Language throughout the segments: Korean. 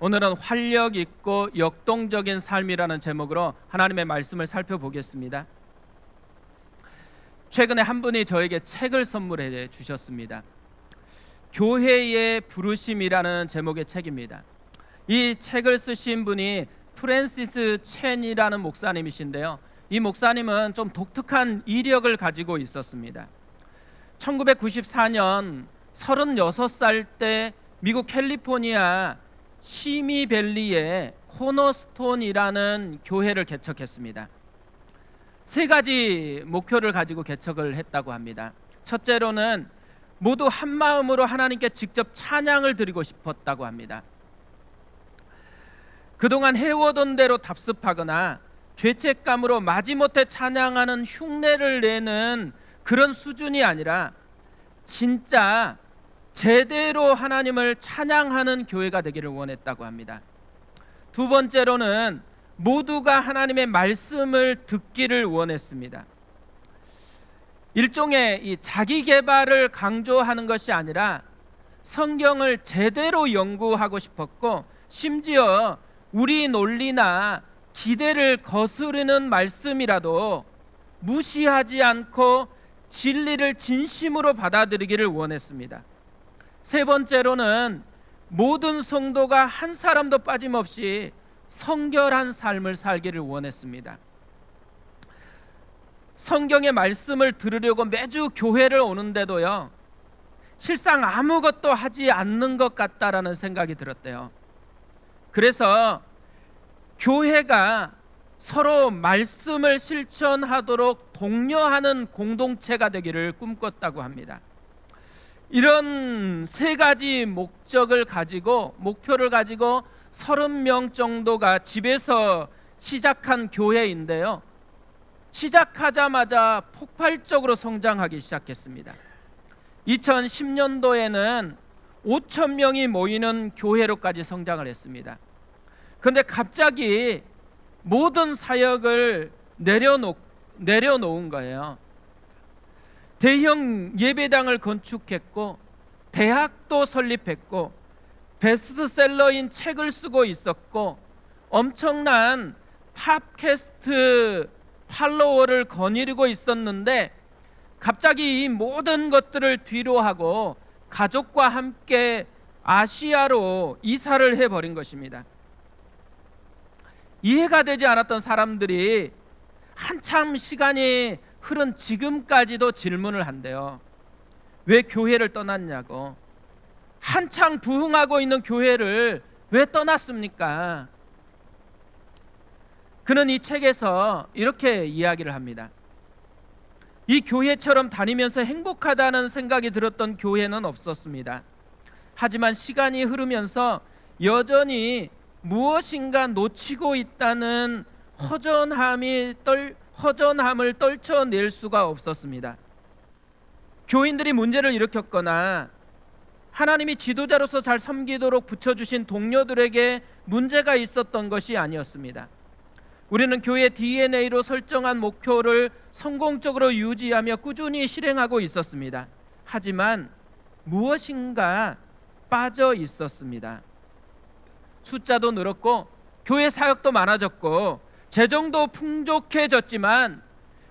오늘은 활력 있고 역동적인 삶이라는 제목으로 하나님의 말씀을 살펴보겠습니다. 최근에 한 분이 저에게 책을 선물해 주셨습니다. 교회의 부르심이라는 제목의 책입니다. 이 책을 쓰신 분이 프랜시스 첸이라는 목사님이신데요, 이 목사님은 좀 독특한 이력을 가지고 있었습니다. 1994년 36살 때 미국 캘리포니아 시미밸리에 코너스톤이라는 교회를 개척했습니다. 세 가지 목표를 가지고 개척을 했다고 합니다. 첫째로는 모두 한 마음으로 하나님께 직접 찬양을 드리고 싶었다고 합니다. 그동안 해오던 대로 답습하거나 죄책감으로 마지못해 찬양하는 흉내를 내는 그런 수준이 아니라 진짜 제대로 하나님을 찬양하는 교회가 되기를 원했다고 합니다. 두 번째로는 모두가 하나님의 말씀을 듣기를 원했습니다. 일종의 이 자기 개발을 강조하는 것이 아니라 성경을 제대로 연구하고 싶었고, 심지어 우리 논리나 기대를 거스르는 말씀이라도 무시하지 않고 진리를 진심으로 받아들이기를 원했습니다. 세 번째로는 모든 성도가 한 사람도 빠짐없이 성결한 삶을 살기를 원했습니다. 성경의 말씀을 들으려고 매주 교회를 오는데도요, 실상 아무것도 하지 않는 것 같다라는 생각이 들었대요. 그래서 교회가 서로 말씀을 실천하도록 독려하는 공동체가 되기를 꿈꿨다고 합니다. 이런 세 가지 목표를 가지고 30명 정도가 집에서 시작한 교회인데요, 시작하자마자 폭발적으로 성장하기 시작했습니다. 2010년도에는 5,000명이 모이는 교회로까지 성장을 했습니다. 그런데 갑자기 모든 사역을 내려놓은 거예요. 대형 예배당을 건축했고, 대학도 설립했고, 베스트셀러인 책을 쓰고 있었고, 엄청난 팟캐스트 팔로워를 거느리고 있었는데, 갑자기 이 모든 것들을 뒤로하고 가족과 함께 아시아로 이사를 해버린 것입니다. 이해가 되지 않았던 사람들이 한참 시간이 흐른 지금까지도 질문을 한대요. 왜 교회를 떠났냐고. 한창 부흥하고 있는 교회를 왜 떠났습니까? 그는 이 책에서 이렇게 이야기를 합니다. 이 교회처럼 다니면서 행복하다는 생각이 들었던 교회는 없었습니다. 하지만 시간이 흐르면서 여전히 무엇인가 놓치고 있다는 허전함을 떨쳐낼 수가 없었습니다. 교인들이 문제를 일으켰거나 하나님이 지도자로서 잘 섬기도록 붙여주신 동료들에게 문제가 있었던 것이 아니었습니다. 우리는 교회 DNA로 설정한 목표를 성공적으로 유지하며 꾸준히 실행하고 있었습니다. 하지만 무엇인가 빠져 있었습니다. 숫자도 늘었고 교회 사역도 많아졌고 재정도 풍족해졌지만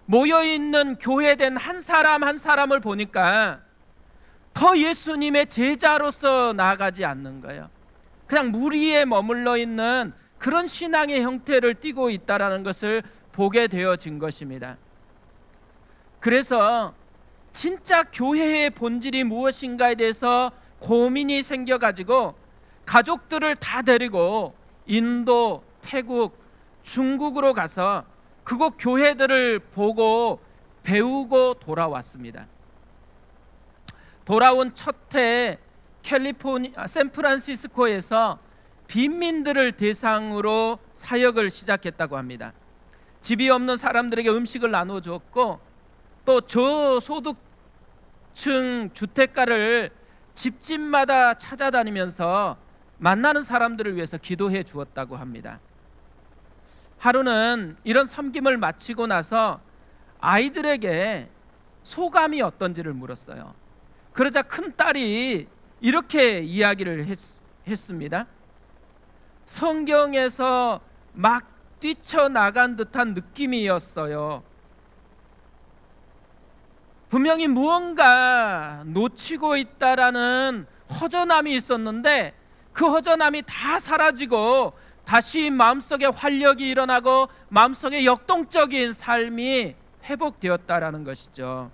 모여있는 교회된 한 사람 한 사람을 보니까 더 예수님의 제자로서 나아가지 않는 거예요. 그냥 무리에 머물러 있는 그런 신앙의 형태를 띠고 있다는 것을 보게 되어진 것입니다. 그래서 진짜 교회의 본질이 무엇인가에 대해서 고민이 생겨가지고 가족들을 다 데리고 인도, 태국, 중국으로 가서 그곳 교회들을 보고 배우고 돌아왔습니다. 돌아온 첫 해 샌프란시스코에서 빈민들을 대상으로 사역을 시작했다고 합니다. 집이 없는 사람들에게 음식을 나눠줬고, 또 저소득층 주택가를 집집마다 찾아다니면서 만나는 사람들을 위해서 기도해 주었다고 합니다. 하루는 이런 섬김을 마치고 나서 아이들에게 소감이 어떤지를 물었어요. 그러자 큰 딸이 이렇게 이야기를 했습니다. 성경에서 막 뛰쳐나간 듯한 느낌이었어요. 분명히 무언가 놓치고 있다라는 허전함이 있었는데 그 허전함이 다 사라지고 다시 마음속에 활력이 일어나고 마음속에 역동적인 삶이 회복되었다라는 것이죠.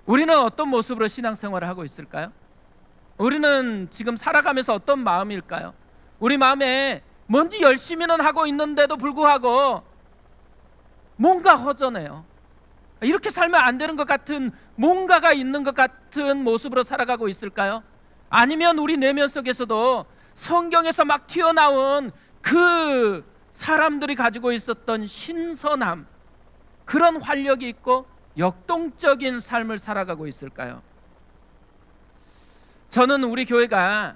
우리는 어떤 모습으로 신앙생활을 하고 있을까요? 우리는 지금 살아가면서 어떤 마음일까요? 우리 마음에 뭔지 열심히는 하고 있는데도 불구하고 뭔가 허전해요. 이렇게 살면 안 되는 것 같은 뭔가가 있는 것 같은 모습으로 살아가고 있을까요? 아니면 우리 내면 속에서도 성경에서 막 튀어나온 그 사람들이 가지고 있었던 신선함, 그런 활력이 있고 역동적인 삶을 살아가고 있을까요? 저는 우리 교회가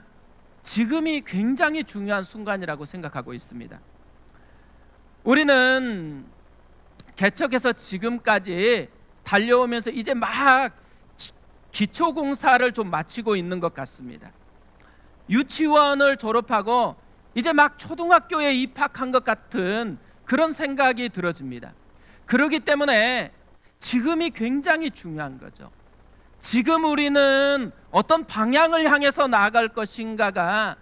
지금이 굉장히 중요한 순간이라고 생각하고 있습니다. 우리는 개척해서 지금까지 달려오면서 이제 막 기초공사를 좀 마치고 있는 것 같습니다. 유치원을 졸업하고 이제 막 초등학교에 입학한 것 같은 그런 생각이 들어집니다. 그렇기 때문에 지금이 굉장히 중요한 거죠. 지금 우리는 어떤 방향을 향해서 나아갈 것인가가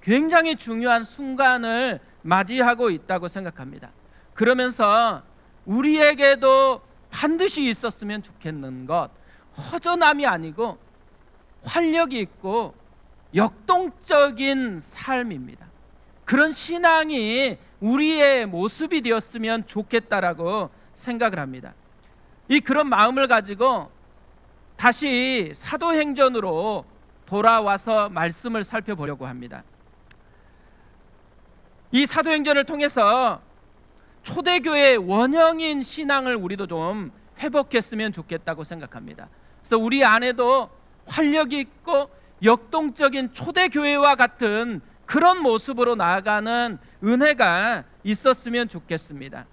굉장히 중요한 순간을 맞이하고 있다고 생각합니다. 그러면서 우리에게도 반드시 있었으면 좋겠는 것, 허전함이 아니고 활력이 있고 역동적인 삶입니다. 그런 신앙이 우리의 모습이 되었으면 좋겠다라고 생각을 합니다. 이 그런 마음을 가지고 다시 사도행전으로 돌아와서 말씀을 살펴보려고 합니다. 이 사도행전을 통해서 초대교회의 원형인 신앙을 우리도 좀 회복했으면 좋겠다고 생각합니다. 그래서 우리 안에도 활력이 있고 역동적인 초대교회와 같은 그런 모습으로 나아가는 은혜가 있었으면 좋겠습니다.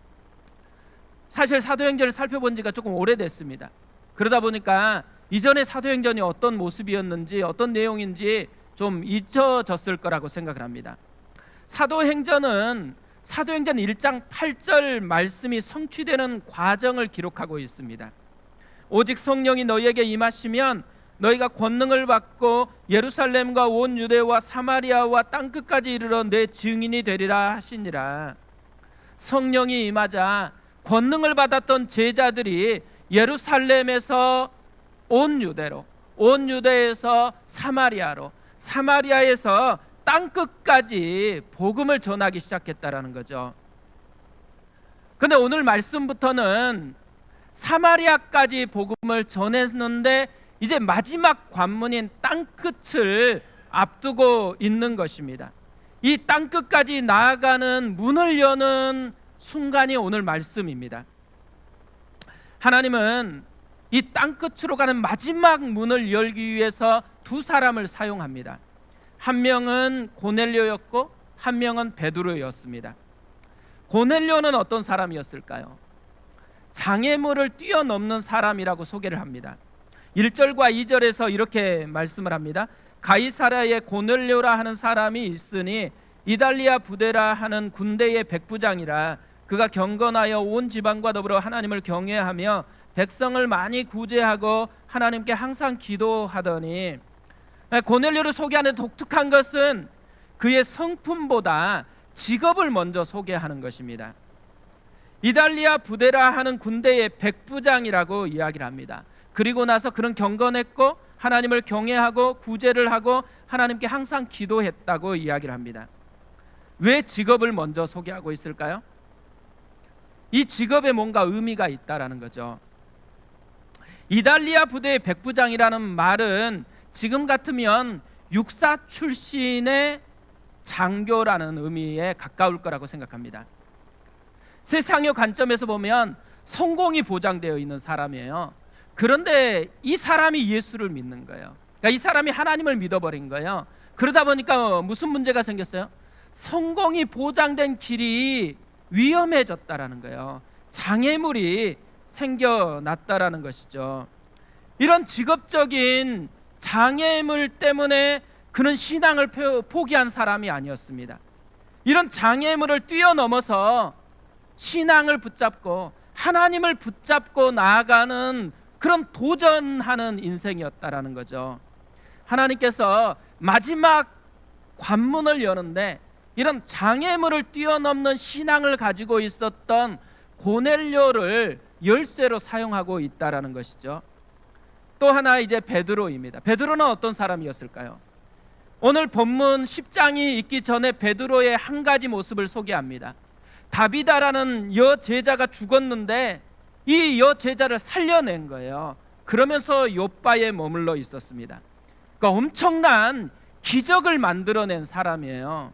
사실 사도행전을 살펴본 지가 조금 오래됐습니다. 그러다 보니까 이전에 사도행전이 어떤 모습이었는지 어떤 내용인지 좀 잊혀졌을 거라고 생각을 합니다. 사도행전 1장 8절 말씀이 성취되는 과정을 기록하고 있습니다. 오직 성령이 너희에게 임하시면 너희가 권능을 받고 예루살렘과 온 유대와 사마리아와 땅끝까지 이르러 내 증인이 되리라 하시니라. 성령이 임하자 권능을 받았던 제자들이 예루살렘에서 온 유대로, 온 유대에서 사마리아로, 사마리아에서 땅끝까지 복음을 전하기 시작했다라는 거죠. 그런데 오늘 말씀부터는 사마리아까지 복음을 전했는데 이제 마지막 관문인 땅끝을 앞두고 있는 것입니다. 이 땅끝까지 나아가는 문을 여는 순간이 오늘 말씀입니다. 하나님은 이 땅끝으로 가는 마지막 문을 열기 위해서 두 사람을 사용합니다. 한 명은 고넬료였고 한 명은 베드로였습니다. 고넬료는 어떤 사람이었을까요? 장애물을 뛰어넘는 사람이라고 소개를 합니다. 1절과 2절에서 이렇게 말씀을 합니다. 가이사랴에 고넬료라 하는 사람이 있으니 이달리아 부데라 하는 군대의 백부장이라. 그가 경건하여 온 지방과 더불어 하나님을 경외하며 백성을 많이 구제하고 하나님께 항상 기도하더니. 고넬료를 소개하는 독특한 것은 그의 성품보다 직업을 먼저 소개하는 것입니다. 이달리아 부데라 하는 군대의 백부장이라고 이야기를 합니다. 그리고 나서 그는 경건했고 하나님을 경외하고 구제를 하고 하나님께 항상 기도했다고 이야기를 합니다. 왜 직업을 먼저 소개하고 있을까요? 이 직업에 뭔가 의미가 있다라는 거죠. 이달리아 부대의 백부장이라는 말은 지금 같으면 육사 출신의 장교라는 의미에 가까울 거라고 생각합니다. 세상의 관점에서 보면 성공이 보장되어 있는 사람이에요. 그런데 이 사람이 예수를 믿는 거예요. 그러니까 이 사람이 하나님을 믿어버린 거예요. 그러다 보니까 무슨 문제가 생겼어요? 성공이 보장된 길이 위험해졌다라는 거예요. 장애물이 생겨났다라는 것이죠. 이런 직업적인 장애물 때문에 그는 신앙을 포기한 사람이 아니었습니다. 이런 장애물을 뛰어넘어서 신앙을 붙잡고 하나님을 붙잡고 나아가는 그런 도전하는 인생이었다라는 거죠. 하나님께서 마지막 관문을 여는데 이런 장애물을 뛰어넘는 신앙을 가지고 있었던 고넬료를 열쇠로 사용하고 있다라는 것이죠. 또 하나 이제 베드로입니다. 베드로는 어떤 사람이었을까요? 오늘 본문 10장이 있기 전에 베드로의 한 가지 모습을 소개합니다. 다비다라는 여제자가 죽었는데 이 여제자를 살려낸 거예요. 그러면서 요바에 머물러 있었습니다. 그러니까 엄청난 기적을 만들어낸 사람이에요.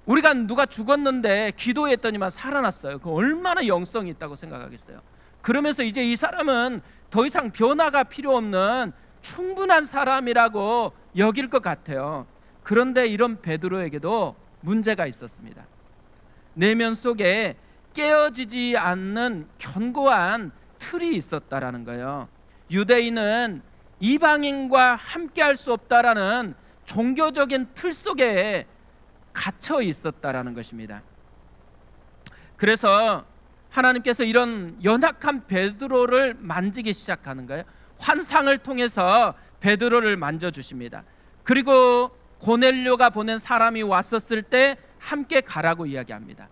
우리가 누가 죽었는데 기도했더니만 살아났어요. 그 얼마나 영성이 있다고 생각하겠어요. 그러면서 이제 이 사람은 더 이상 변화가 필요 없는 충분한 사람이라고 여길 것 같아요. 그런데 이런 베드로에게도 문제가 있었습니다. 내면 속에 깨어지지 않는 견고한 틀이 있었다라는 거예요. 유대인은 이방인과 함께할 수 없다라는 종교적인 틀 속에 갇혀 있었다라는 것입니다. 그래서 하나님께서 이런 연약한 베드로를 만지기 시작하는 거예요. 환상을 통해서 베드로를 만져주십니다. 그리고 고넬료가 보낸 사람이 왔었을 때 함께 가라고 이야기합니다.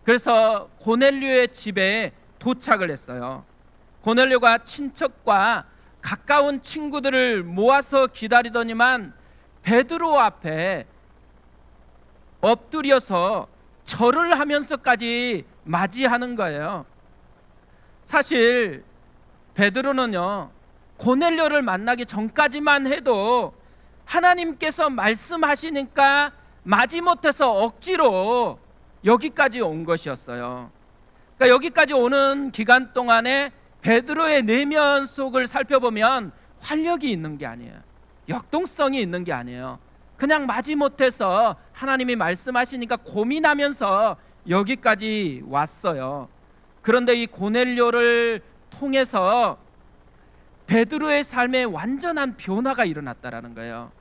그래서 고넬료의 집에 도착을 했어요. 고넬료가 친척과 가까운 친구들을 모아서 기다리더니만 베드로 앞에 엎드려서 절을 하면서까지 맞이하는 거예요. 사실 베드로는요, 고넬료를 만나기 전까지만 해도 하나님께서 말씀하시니까 마지못해서 억지로 여기까지 온 것이었어요. 그러니까 여기까지 오는 기간 동안에 베드로의 내면 속을 살펴보면 활력이 있는 게 아니에요. 역동성이 있는 게 아니에요. 그냥 마지못해서 하나님이 말씀하시니까 고민하면서 여기까지 왔어요. 그런데 이 고넬료를 통해서 베드로의 삶에 완전한 변화가 일어났다라는 거예요.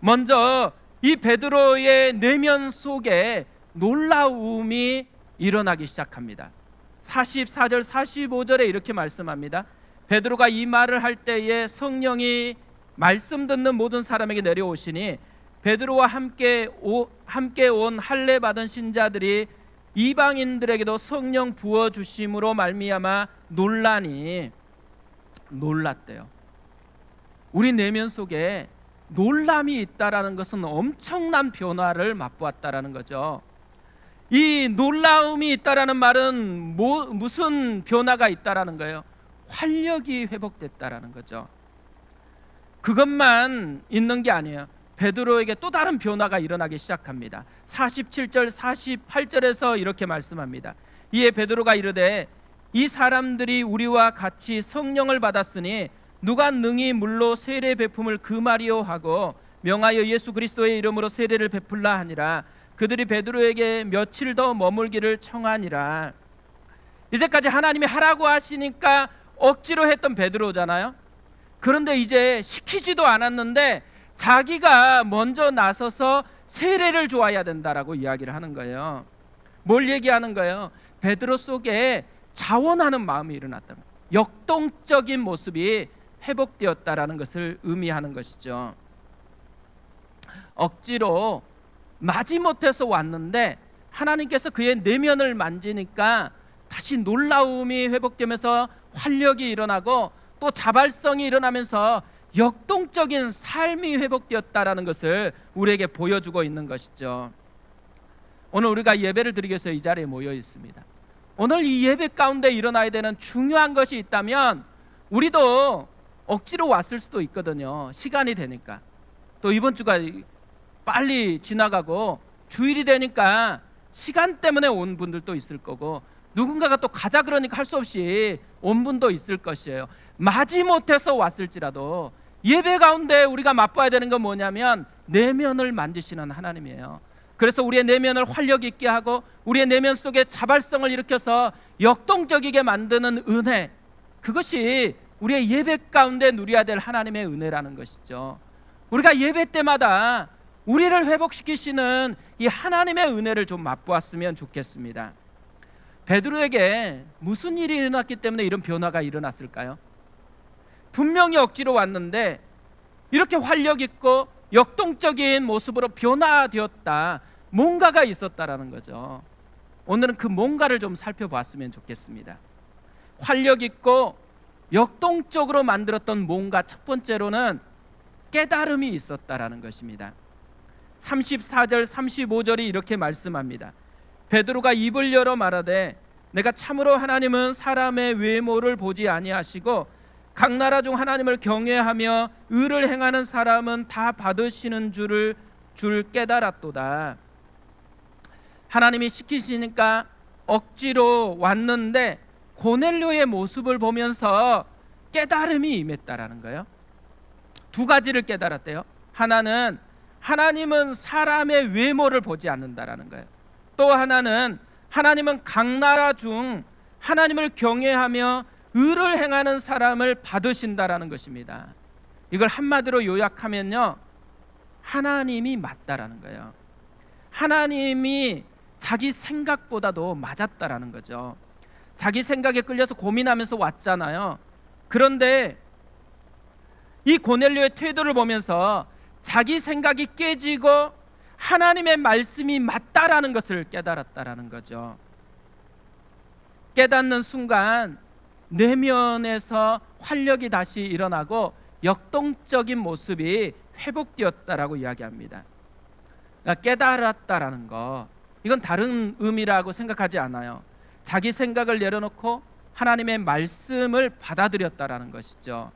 먼저 이 베드로의 내면 속에 놀라움이 일어나기 시작합니다. 44절 45절에 이렇게 말씀합니다. 베드로가 이 말을 할 때에 성령이 말씀 듣는 모든 사람에게 내려오시니 베드로와 함께 온 할례 받은 신자들이 이방인들에게도 성령 부어 주심으로 말미암아 놀랐대요. 우리 내면 속에 놀람이 있다라는 것은 엄청난 변화를 맛보았다라는 거죠. 이 놀라움이 있다라는 말은 무슨 변화가 있다라는 거예요? 활력이 회복됐다라는 거죠. 그것만 있는 게 아니에요. 베드로에게 또 다른 변화가 일어나기 시작합니다. 47절 48절에서 이렇게 말씀합니다. 이에 베드로가 이르되 이 사람들이 우리와 같이 성령을 받았으니 누가 능히 물로 세례 베품을 금하리요 하고 명하여 예수 그리스도의 이름으로 세례를 베풀라 하니라. 그들이 베드로에게 며칠 더 머물기를 청하니라. 이제까지 하나님이 하라고 하시니까 억지로 했던 베드로잖아요. 그런데 이제 시키지도 않았는데 자기가 먼저 나서서 세례를 줘야 된다라고 이야기를 하는 거예요. 뭘 얘기하는 거예요? 베드로 속에 자원하는 마음이 일어났다. 역동적인 모습이 회복되었다라는 것을 의미하는 것이죠. 억지로 마지못해서 왔는데 하나님께서 그의 내면을 만지니까 다시 놀라움이 회복되면서 활력이 일어나고 또 자발성이 일어나면서 역동적인 삶이 회복되었다라는 것을 우리에게 보여주고 있는 것이죠. 오늘 우리가 예배를 드리기 위해서 이 자리에 모여 있습니다. 오늘 이 예배 가운데 일어나야 되는 중요한 것이 있다면 우리도 억지로 왔을 수도 있거든요. 시간이 되니까. 또 이번 주가 빨리 지나가고 주일이 되니까 시간 때문에 온 분들도 있을 거고 누군가가 또 가자 그러니까 할 수 없이 온 분도 있을 것이에요. 마지못해서 왔을지라도 예배 가운데 우리가 맛봐야 되는 건 뭐냐면 내면을 만드시는 하나님이에요. 그래서 우리의 내면을 활력 있게 하고 우리의 내면 속에 자발성을 일으켜서 역동적이게 만드는 은혜, 그것이 우리의 예배 가운데 누려야 될 하나님의 은혜라는 것이죠. 우리가 예배 때마다 우리를 회복시키시는 이 하나님의 은혜를 좀 맛보았으면 좋겠습니다. 베드로에게 무슨 일이 일어났기 때문에 이런 변화가 일어났을까요? 분명히 억지로 왔는데 이렇게 활력 있고 역동적인 모습으로 변화되었다. 뭔가가 있었다라는 거죠. 오늘은 그 뭔가를 좀 살펴봤으면 좋겠습니다. 활력 있고 역동적으로 만들었던 뭔가, 첫 번째로는 깨달음이 있었다라는 것입니다. 34절 35절이 이렇게 말씀합니다. 베드로가 입을 열어 말하되 내가 참으로 하나님은 사람의 외모를 보지 아니하시고 각 나라 중 하나님을 경외하며 의를 행하는 사람은 다 받으시는 줄 깨달았도다. 하나님이 시키시니까 억지로 왔는데 고넬료의 모습을 보면서 깨달음이 임했다라는 거예요. 두 가지를 깨달았대요. 하나는 하나님은 사람의 외모를 보지 않는다라는 거예요. 또 하나는 하나님은 각 나라 중 하나님을 경외하며 의를 행하는 사람을 받으신다라는 것입니다. 이걸 한마디로 요약하면요, 하나님이 맞다라는 거예요. 하나님이 자기 생각보다도 맞았다라는 거죠. 자기 생각에 끌려서 고민하면서 왔잖아요. 그런데 이 고넬료의 태도를 보면서 자기 생각이 깨지고 하나님의 말씀이 맞다라는 것을 깨달았다라는 거죠. 깨닫는 순간 내면에서 활력이 다시 일어나고 역동적인 모습이 회복되었다라고 이야기합니다. 그러니까 깨달았다라는 거, 이건 다른 의미라고 생각하지 않아요. 자기 생각을 내려놓고 하나님의 말씀을 받아들였다라는 것이죠.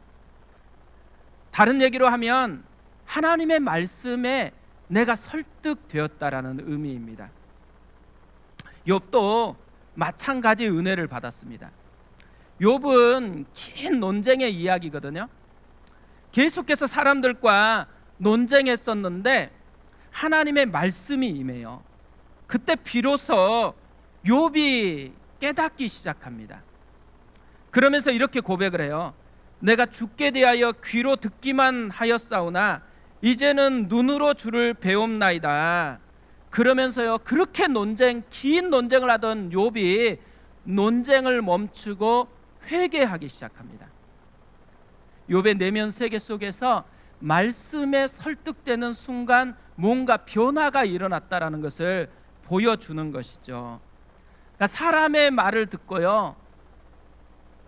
다른 얘기로 하면 하나님의 말씀에 내가 설득되었다라는 의미입니다. 욥도 마찬가지 은혜를 받았습니다. 욥은 긴 논쟁의 이야기거든요. 계속해서 사람들과 논쟁했었는데 하나님의 말씀이 임해요. 그때 비로소 욥이 깨닫기 시작합니다. 그러면서 이렇게 고백을 해요. 내가 주께 대하여 귀로 듣기만 하였사오나 이제는 눈으로 주를 배움나이다. 그러면서요, 그렇게 긴 논쟁을 하던 욥이 논쟁을 멈추고 회개하기 시작합니다. 욥의 내면 세계 속에서 말씀에 설득되는 순간 뭔가 변화가 일어났다라는 것을 보여주는 것이죠. 그러니까 사람의 말을 듣고요,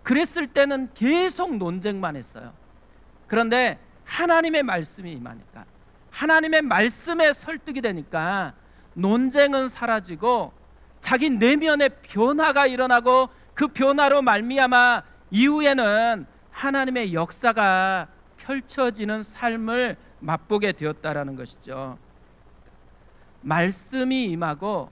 그랬을 때는 계속 논쟁만 했어요. 그런데 하나님의 말씀이 임하니까, 하나님의 말씀에 설득이 되니까 논쟁은 사라지고 자기 내면의 변화가 일어나고 그 변화로 말미암아 이후에는 하나님의 역사가 펼쳐지는 삶을 맛보게 되었다라는 것이죠. 말씀이 임하고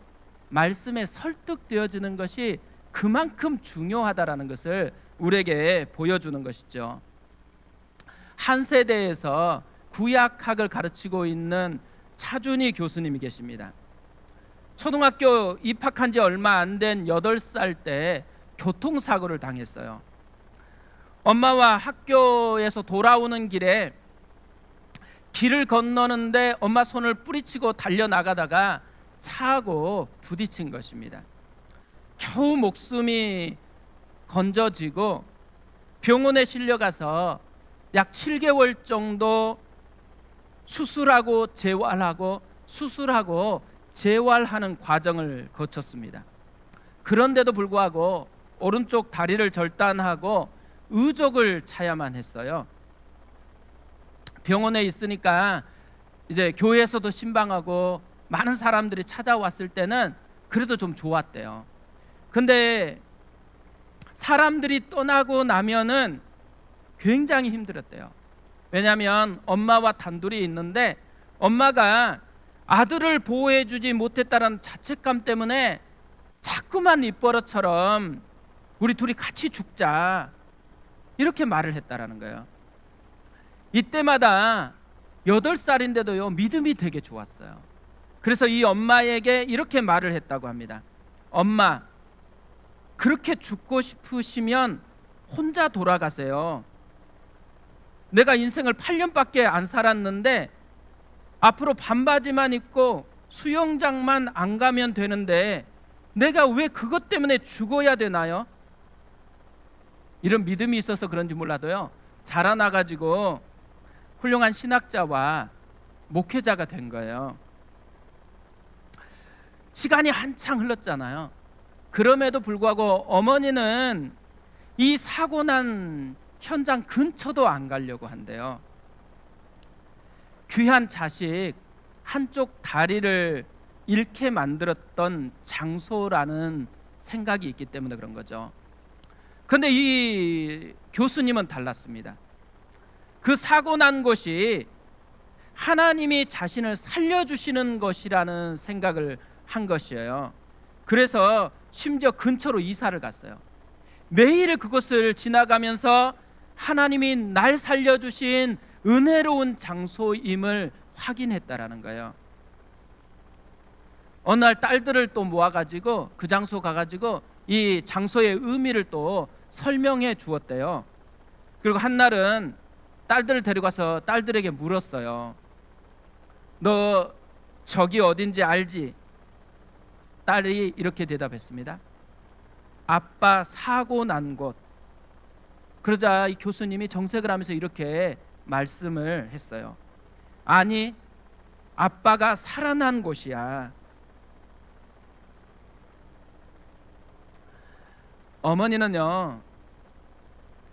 말씀에 설득되어지는 것이 그만큼 중요하다라는 것을 우리에게 보여주는 것이죠. 한 세대에서 구약학을 가르치고 있는 차준희 교수님이 계십니다. 초등학교 입학한 지 얼마 안 된 8살 때 교통사고를 당했어요. 엄마와 학교에서 돌아오는 길에 길을 건너는데 엄마 손을 뿌리치고 달려나가다가 차하고 부딪힌 것입니다. 겨우 목숨이 건져지고 병원에 실려가서 약 7개월 정도 수술하고 재활하는 과정을 거쳤습니다. 그런데도 불구하고 오른쪽 다리를 절단하고 의족을 차야만 했어요. 병원에 있으니까 이제 교회에서도 신방하고 많은 사람들이 찾아왔을 때는 그래도 좀 좋았대요. 근데 사람들이 떠나고 나면은 굉장히 힘들었대요. 왜냐하면 엄마와 단둘이 있는데 엄마가 아들을 보호해주지 못했다는 자책감 때문에 자꾸만 입버릇처럼 우리 둘이 같이 죽자 이렇게 말을 했다라는 거예요. 이때마다 8살인데도요 믿음이 되게 좋았어요. 그래서 이 엄마에게 이렇게 말을 했다고 합니다. 엄마, 그렇게 죽고 싶으시면 혼자 돌아가세요. 내가 인생을 8년밖에 안 살았는데 앞으로 반바지만 입고 수영장만 안 가면 되는데 내가 왜 그것 때문에 죽어야 되나요? 이런 믿음이 있어서 그런지 몰라도요, 자라나가지고 훌륭한 신학자와 목회자가 된 거예요. 시간이 한창 흘렀잖아요. 그럼에도 불구하고 어머니는 이 사고 난 현장 근처도 안 가려고 한대요. 귀한 자식 한쪽 다리를 잃게 만들었던 장소라는 생각이 있기 때문에 그런 거죠. 그런데 이 교수님은 달랐습니다. 그 사고 난 곳이 하나님이 자신을 살려주시는 것이라는 생각을 한 것이에요. 그래서 심지어 근처로 이사를 갔어요. 매일 그곳을 지나가면서 하나님이 날 살려주신 은혜로운 장소임을 확인했다라는 거예요. 어느 날 딸들을 또 모아가지고 그 장소 가가지고 이 장소의 의미를 또 설명해 주었대요. 그리고 한 날은 딸들을 데려가서 딸들에게 물었어요. 너 저기 어딘지 알지? 딸이 이렇게 대답했습니다. 아빠 사고 난 곳. 그러자 이 교수님이 정색을 하면서 이렇게 말씀을 했어요. 아니, 아빠가 살아난 곳이야. 어머니는요,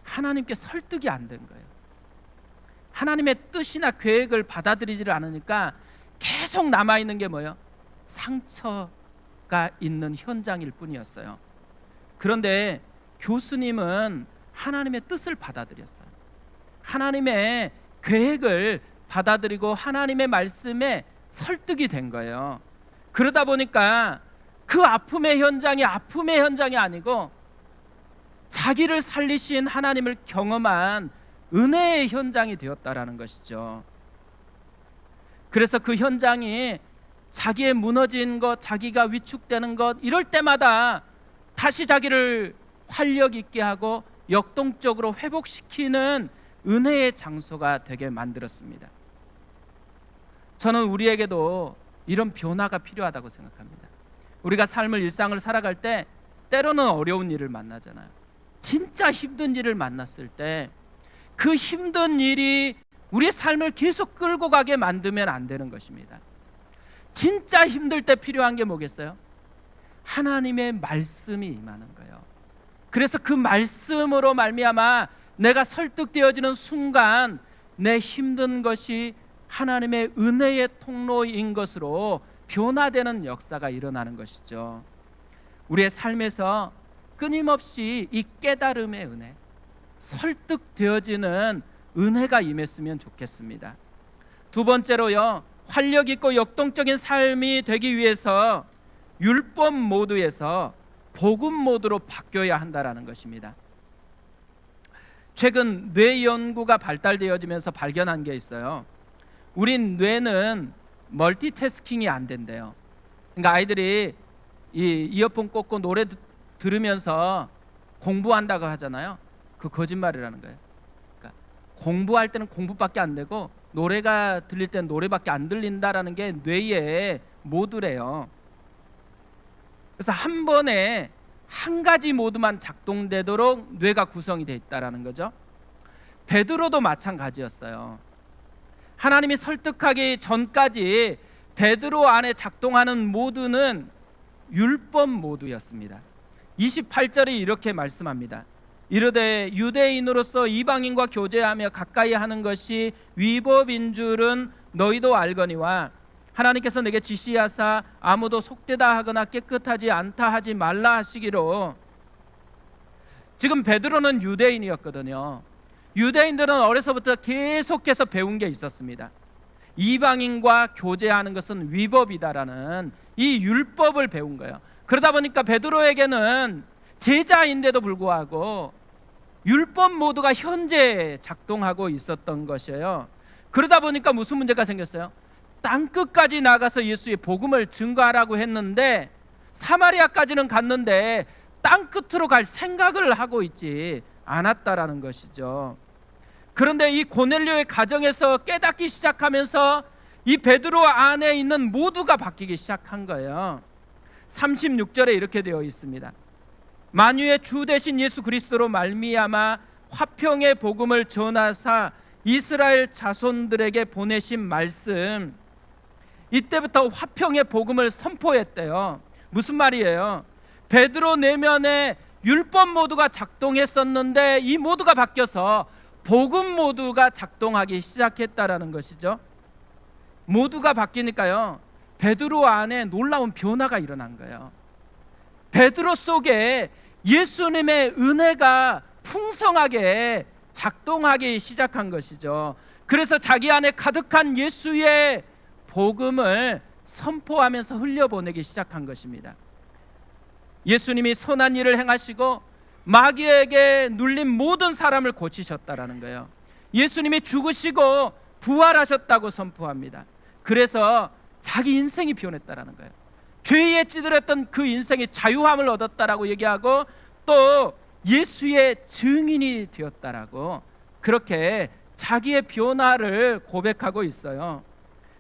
하나님께 설득이 안 된 거예요. 하나님의 뜻이나 계획을 받아들이지를 않으니까 계속 남아있는 게 뭐예요? 상처가 있는 현장일 뿐이었어요. 그런데 교수님은 하나님의 뜻을 받아들였어요. 하나님의 계획을 받아들이고 하나님의 말씀에 설득이 된 거예요. 그러다 보니까 그 아픔의 현장이 아픔의 현장이 아니고 자기를 살리신 하나님을 경험한 은혜의 현장이 되었다라는 것이죠. 그래서 그 현장이 자기의 무너진 것, 자기가 위축되는 것, 이럴 때마다 다시 자기를 활력 있게 하고 역동적으로 회복시키는 은혜의 장소가 되게 만들었습니다. 저는 우리에게도 이런 변화가 필요하다고 생각합니다. 우리가 삶을, 일상을 살아갈 때 때로는 어려운 일을 만나잖아요. 진짜 힘든 일을 만났을 때 그 힘든 일이 우리의 삶을 계속 끌고 가게 만들면 안 되는 것입니다. 진짜 힘들 때 필요한 게 뭐겠어요? 하나님의 말씀이 임하는 거예요. 그래서 그 말씀으로 말미암아 내가 설득되어지는 순간 내 힘든 것이 하나님의 은혜의 통로인 것으로 변화되는 역사가 일어나는 것이죠. 우리의 삶에서 끊임없이 이 깨달음의 은혜, 설득되어지는 은혜가 임했으면 좋겠습니다. 두 번째로요, 활력 있고 역동적인 삶이 되기 위해서 율법 모드에서 복음 모드로 바뀌어야 한다라는 것입니다. 최근 뇌 연구가 발달되어지면서 발견한 게 있어요. 우린 뇌는 멀티태스킹이 안 된대요. 그러니까 아이들이 이 이어폰 꽂고 노래 들으면서 공부한다고 하잖아요. 그 거짓말이라는 거예요. 그러니까 공부할 때는 공부밖에 안 되고 노래가 들릴 때는 노래밖에 안 들린다라는 게 뇌의 모드래요. 그래서 한 번에 한 가지 모드만 작동되도록 뇌가 구성이 되어 있다라는 거죠. 베드로도 마찬가지였어요. 하나님이 설득하기 전까지 베드로 안에 작동하는 모드는 율법 모드였습니다. 28절이 이렇게 말씀합니다. 이르되 유대인으로서 이방인과 교제하며 가까이 하는 것이 위법인 줄은 너희도 알거니와 하나님께서 내게 지시하사 아무도 속되다 하거나 깨끗하지 않다 하지 말라 하시기로. 지금 베드로는 유대인이었거든요. 유대인들은 어려서부터 계속해서 배운 게 있었습니다. 이방인과 교제하는 것은 위법이다라는 이 율법을 배운 거예요. 그러다 보니까 베드로에게는 제자인데도 불구하고 율법 모두가 현재 작동하고 있었던 것이에요. 그러다 보니까 무슨 문제가 생겼어요? 땅끝까지 나가서 예수의 복음을 증거하라고 했는데 사마리아까지는 갔는데 땅끝으로 갈 생각을 하고 있지 않았다라는 것이죠. 그런데 이 고넬료의 가정에서 깨닫기 시작하면서 이 베드로 안에 있는 모두가 바뀌기 시작한 거예요. 36절에 이렇게 되어 있습니다. 만유의 주 되신 예수 그리스도로 말미암아 화평의 복음을 전하사 이스라엘 자손들에게 보내신 말씀, 이때부터 화평의 복음을 선포했대요. 무슨 말이에요? 베드로 내면에 율법 모두가 작동했었는데 이 모두가 바뀌어서 복음 모두가 작동하기 시작했다라는 것이죠. 모두가 바뀌니까요, 베드로 안에 놀라운 변화가 일어난 거예요. 베드로 속에 예수님의 은혜가 풍성하게 작동하기 시작한 것이죠. 그래서 자기 안에 가득한 예수의 복음을 선포하면서 흘려보내기 시작한 것입니다. 예수님이 선한 일을 행하시고 마귀에게 눌린 모든 사람을 고치셨다라는 거예요. 예수님이 죽으시고 부활하셨다고 선포합니다. 그래서 자기 인생이 변했다라는 거예요. 죄에 찌들었던 그 인생이 자유함을 얻었다라고 얘기하고 또 예수의 증인이 되었다라고 그렇게 자기의 변화를 고백하고 있어요.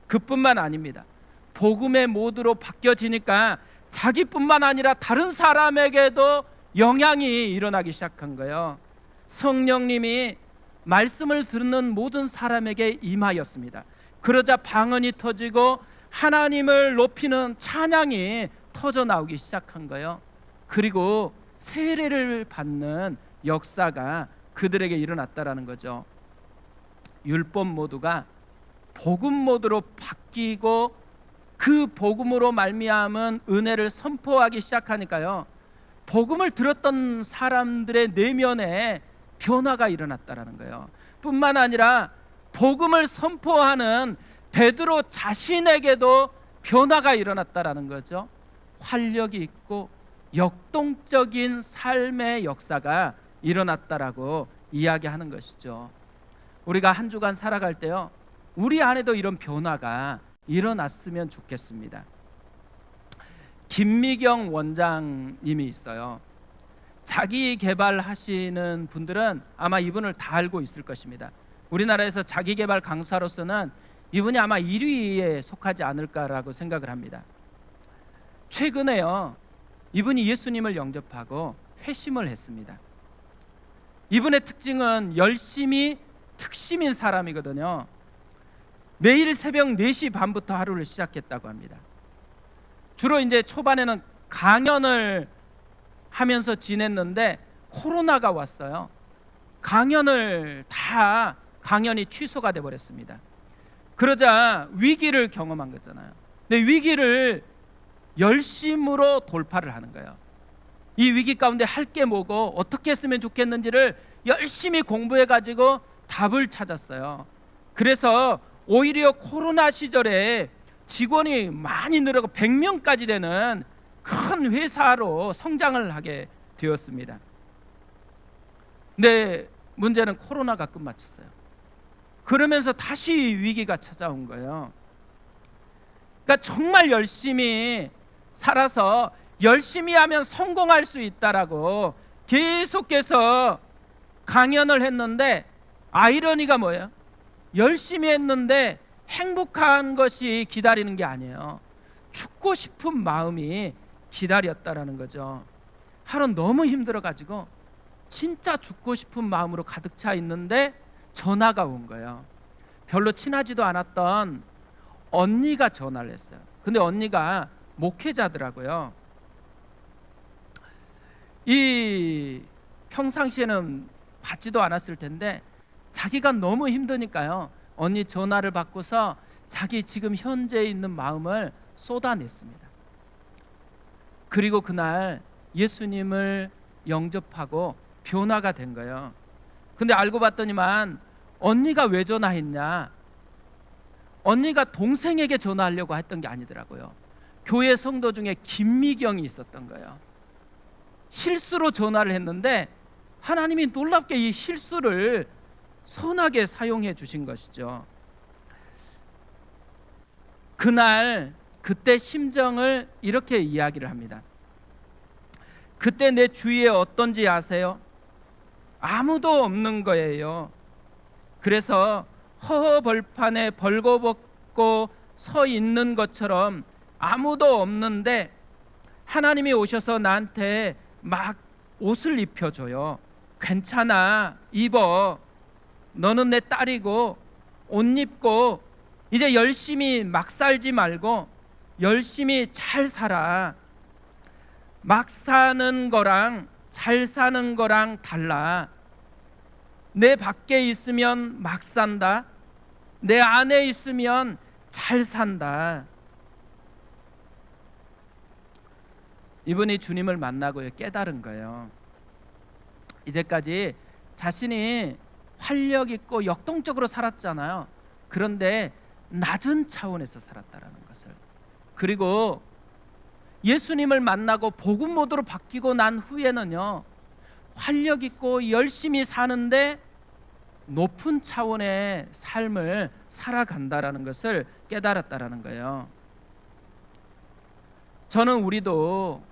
그뿐만 아닙니다. 복음의 모두로 바뀌어지니까 자기뿐만 아니라 다른 사람에게도 영향이 일어나기 시작한 거예요. 성령님이 말씀을 듣는 모든 사람에게 임하였습니다. 그러자 방언이 터지고 하나님을 높이는 찬양이 터져 나오기 시작한 거예요. 그리고 세례를 받는 역사가 그들에게 일어났다라는 거죠. 율법 모두가 복음 모두로 바뀌고 그 복음으로 말미암은 은혜를 선포하기 시작하니까요, 복음을 들었던 사람들의 내면에 변화가 일어났다라는 거예요. 뿐만 아니라 복음을 선포하는 베드로 자신에게도 변화가 일어났다라는 거죠. 활력이 있고 역동적인 삶의 역사가 일어났다라고 이야기하는 것이죠. 우리가 한 주간 살아갈 때요, 우리 안에도 이런 변화가 일어났으면 좋겠습니다. 김미경 원장님이 있어요. 자기 개발하시는 분들은 아마 이분을 다 알고 있을 것입니다. 우리나라에서 자기 개발 강사로서는 이분이 아마 1위에 속하지 않을까라고 생각을 합니다. 최근에요, 이분이 예수님을 영접하고 회심을 했습니다. 이분의 특징은 열심히 특심인 사람이거든요. 매일 새벽 4시 반부터 하루를 시작했다고 합니다. 주로 이제 초반에는 강연을 하면서 지냈는데 코로나가 왔어요. 강연이 취소가 돼 버렸습니다. 그러자 위기를 경험한 거잖아요. 근데 위기를 열심으로 돌파를 하는 거예요. 이 위기 가운데 할 게 뭐고 어떻게 했으면 좋겠는지를 열심히 공부해 가지고 답을 찾았어요. 그래서 오히려 코로나 시절에 직원이 많이 늘어가고 100명까지 되는 큰 회사로 성장을 하게 되었습니다. 근데 문제는 코로나가 끝마쳤어요. 그러면서 다시 위기가 찾아온 거예요. 그러니까 정말 열심히 살아서 열심히 하면 성공할 수 있다라고 계속해서 강연을 했는데, 아이러니가 뭐예요? 열심히 했는데 행복한 것이 기다리는 게 아니에요. 죽고 싶은 마음이 기다렸다라는 거죠. 하루 너무 힘들어가지고 진짜 죽고 싶은 마음으로 가득 차 있는데 전화가 온 거예요. 별로 친하지도 않았던 언니가 전화를 했어요. 근데 언니가 목회자더라고요. 이 평상시에는 받지도 않았을 텐데 자기가 너무 힘드니까요, 언니 전화를 받고서 자기 지금 현재 있는 마음을 쏟아냈습니다. 그리고 그날 예수님을 영접하고 변화가 된 거예요. 근데 알고 봤더니만 언니가 왜 전화했냐, 언니가 동생에게 전화하려고 했던 게 아니더라고요. 교회 성도 중에 김미경이 있었던 거예요. 실수로 전화를 했는데 하나님이 놀랍게 이 실수를 선하게 사용해 주신 것이죠. 그때 심정을 이렇게 이야기를 합니다. 그때 내 주위에 어떤지 아세요? 아무도 없는 거예요. 그래서 허허벌판에 벌거벗고 서 있는 것처럼 아무도 없는데 하나님이 오셔서 나한테 막 옷을 입혀줘요. 괜찮아, 입어. 너는 내 딸이고 옷 입고 이제 열심히 막 살지 말고 열심히 잘 살아. 막 사는 거랑 잘 사는 거랑 달라. 내 밖에 있으면 막 산다. 내 안에 있으면 잘 산다. 이분이 주님을 만나고 깨달은 거예요. 이제까지 자신이 활력 있고 역동적으로 살았잖아요. 그런데 낮은 차원에서 살았다라는 것을. 그리고 예수님을 만나고 복음 모드로 바뀌고 난 후에는요, 활력 있고 열심히 사는데 높은 차원의 삶을 살아간다라는 것을 깨달았다라는 거예요. 저는 우리도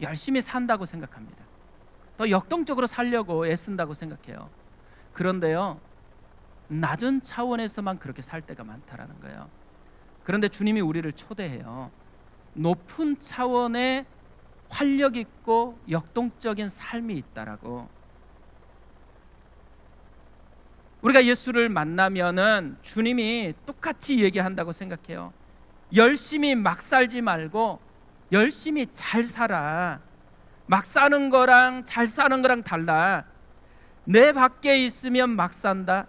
열심히 산다고 생각합니다. 또 역동적으로 살려고 애쓴다고 생각해요. 그런데요, 낮은 차원에서만 그렇게 살 때가 많다라는 거예요. 그런데 주님이 우리를 초대해요. 높은 차원의 활력 있고 역동적인 삶이 있다라고. 우리가 예수를 만나면은 주님이 똑같이 얘기한다고 생각해요. 열심히 막 살지 말고 열심히 잘 살아. 막 사는 거랑 잘 사는 거랑 달라. 내 밖에 있으면 막 산다.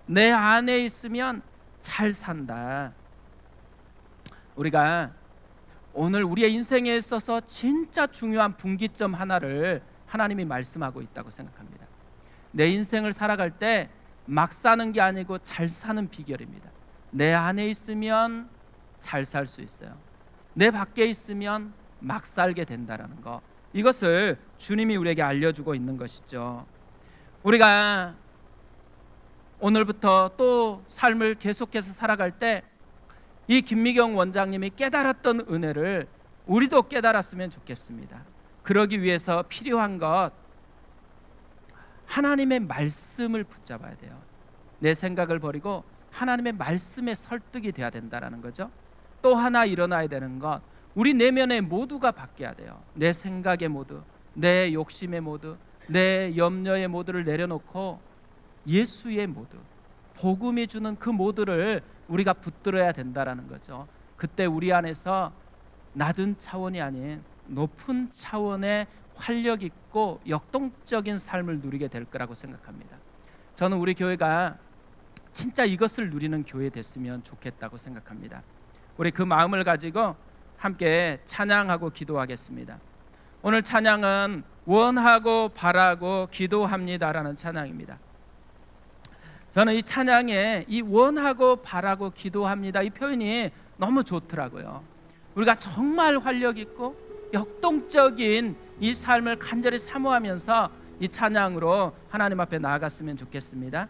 내 안에 있으면 잘 산다. 우리가 오늘 우리의 인생에 있어서 진짜 중요한 분기점 하나를 하나님이 말씀하고 있다고 생각합니다. 내 인생을 살아갈 때 막 사는 게 아니고 잘 사는 비결입니다. 내 안에 있으면 잘 살 수 있어요. 내 밖에 있으면 막 살게 된다라는 거, 이것을 주님이 우리에게 알려주고 있는 것이죠. 우리가 오늘부터 또 삶을 계속해서 살아갈 때 이 김미경 원장님이 깨달았던 은혜를 우리도 깨달았으면 좋겠습니다. 그러기 위해서 필요한 것, 하나님의 말씀을 붙잡아야 돼요. 내 생각을 버리고 하나님의 말씀에 설득이 돼야 된다라는 거죠. 또 하나 일어나야 되는 것, 우리 내면의 모두가 바뀌어야 돼요. 내 생각의 모두, 내 욕심의 모두, 내 염려의 모두를 내려놓고 예수의 모두, 복음이 주는 그 모두를 우리가 붙들어야 된다라는 거죠. 그때 우리 안에서 낮은 차원이 아닌 높은 차원의 활력 있고 역동적인 삶을 누리게 될 거라고 생각합니다. 저는 우리 교회가 진짜 이것을 누리는 교회 됐으면 좋겠다고 생각합니다. 우리 그 마음을 가지고 함께 찬양하고 기도하겠습니다. 오늘 찬양은 원하고 바라고 기도합니다라는 찬양입니다. 저는 이 찬양에 이 원하고 바라고 기도합니다, 이 표현이 너무 좋더라고요. 우리가 정말 활력 있고 역동적인 이 삶을 간절히 사모하면서 이 찬양으로 하나님 앞에 나아갔으면 좋겠습니다.